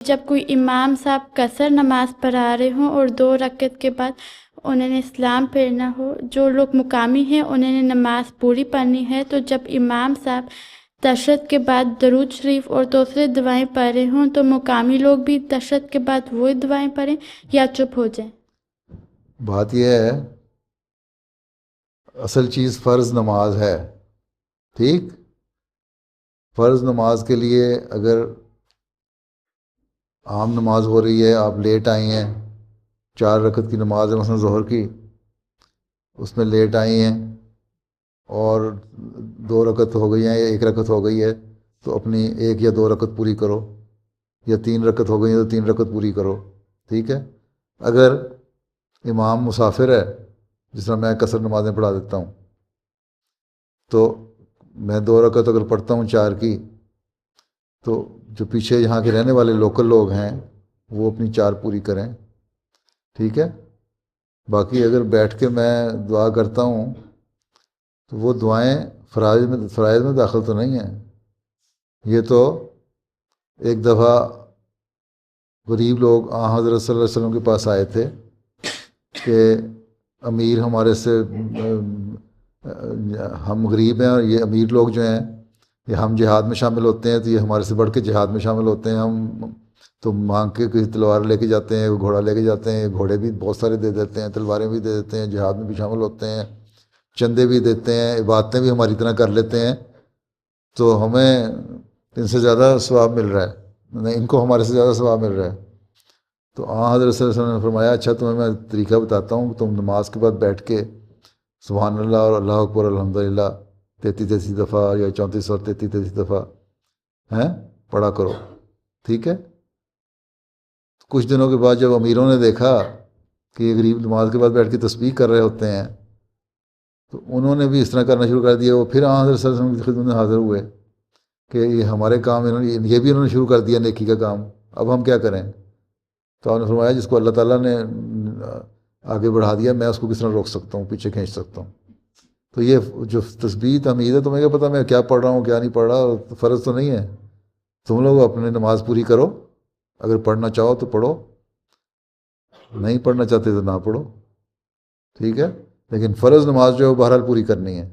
جب کوئی امام صاحب قصر نماز پڑھا رہے ہوں اور 2 رکعت کے بعد انہوں نے اسلام پھیرنا ہو، جو لوگ مقامی ہیں انہوں نے نماز پوری پڑھنی ہے، تو جب امام صاحب تشہد کے بعد درود شریف اور دوسرے دعائیں پڑھ رہے ہوں تو مقامی لوگ بھی تشہد کے بعد وہی دعائیں پڑھیں یا چپ ہو جائیں؟ بات یہ ہے، اصل چیز فرض نماز ہے، ٹھیک؟ فرض نماز کے لیے اگر عام نماز ہو رہی ہے، آپ لیٹ آئی ہیں، 4 رکعت کی نماز ہے مثلا ظہر کی، اس میں لیٹ آئی ہیں اور 2 رکعت ہو گئی ہیں یا 1 رکعت ہو گئی ہے، تو اپنی 1 یا 2 رکعت پوری کرو، یا 3 رکعت ہو گئی ہیں تو 3 رکعت پوری کرو، ٹھیک ہے؟ اگر امام مسافر ہے، جس طرح میں قصر نمازیں پڑھا دیتا ہوں، تو میں 2 رکعت اگر پڑھتا ہوں 4 کی، تو جو پیچھے یہاں کے رہنے والے لوکل لوگ ہیں وہ اپنی 4 پوری کریں، ٹھیک ہے؟ باقی اگر بیٹھ کے میں دعا کرتا ہوں تو وہ دعائیں فرائض میں داخل تو نہیں ہیں۔ یہ تو ایک دفعہ غریب لوگ حضرت صلی اللہ علیہ وسلم کے پاس آئے تھے کہ امیر ہمارے سے ہم غریب ہیں اور یہ امیر لوگ جو ہیں یہ ہم جہاد میں شامل ہوتے ہیں، تو یہ ہمارے سے بڑھ کے جہاد میں شامل ہوتے ہیں، ہم تو مانگ کے کسی تلوار لے کے جاتے ہیں، گھوڑا لے کے جاتے ہیں، گھوڑے بھی بہت سارے دے دیتے ہیں، تلواریں بھی دے دیتے ہیں، جہاد میں بھی شامل ہوتے ہیں، چندے بھی دیتے ہیں، عبادتیں بھی ہماری طرح کر لیتے ہیں، تو ہمیں ان سے زیادہ ثواب مل رہا ہے، نہیں ان کو ہمارے سے زیادہ ثواب مل رہا ہے۔ تو حضرت صلی اللہ علیہ وسلم نے فرمایا اچھا تمہیں میں طریقہ بتاتا ہوں، تم نماز کے بعد بیٹھ کے سبحان اللہ اور اللہ اکبر الحمدللہ 33 دفعہ یا 34 اور 33 دفعہ ہیں پڑھا کرو، ٹھیک ہے؟ کچھ دنوں کے بعد جب امیروں نے دیکھا کہ یہ غریب نماز کے بعد بیٹھ کے تسبیح کر رہے ہوتے ہیں، تو انہوں نے بھی اس طرح کرنا شروع کر دیا، وہ پھر حضرت صلی اللہ علیہ وسلم کی خدمت میں حاضر ہوئے کہ یہ ہمارے کام یہ بھی انہوں نے شروع کر دیا نیکی کا کام، اب ہم کیا کریں؟ تو آپ نے فرمایا جس کو اللہ تعالیٰ نے آگے بڑھا دیا میں اس کو کس طرح روک سکتا ہوں، پیچھے کھینچ سکتا ہوں؟ تو یہ جو تسبیح تحمید ہے، تمہیں کیا پتہ میں کیا پڑھ رہا ہوں کیا نہیں پڑھ رہا، فرض تو نہیں ہے، تم لوگ اپنے نماز پوری کرو، اگر پڑھنا چاہو تو پڑھو، نہیں پڑھنا چاہتے تو نہ پڑھو، ٹھیک ہے؟ لیکن فرض نماز جو ہے وہ بہرحال پوری کرنی ہے،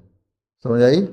سمجھ آئی؟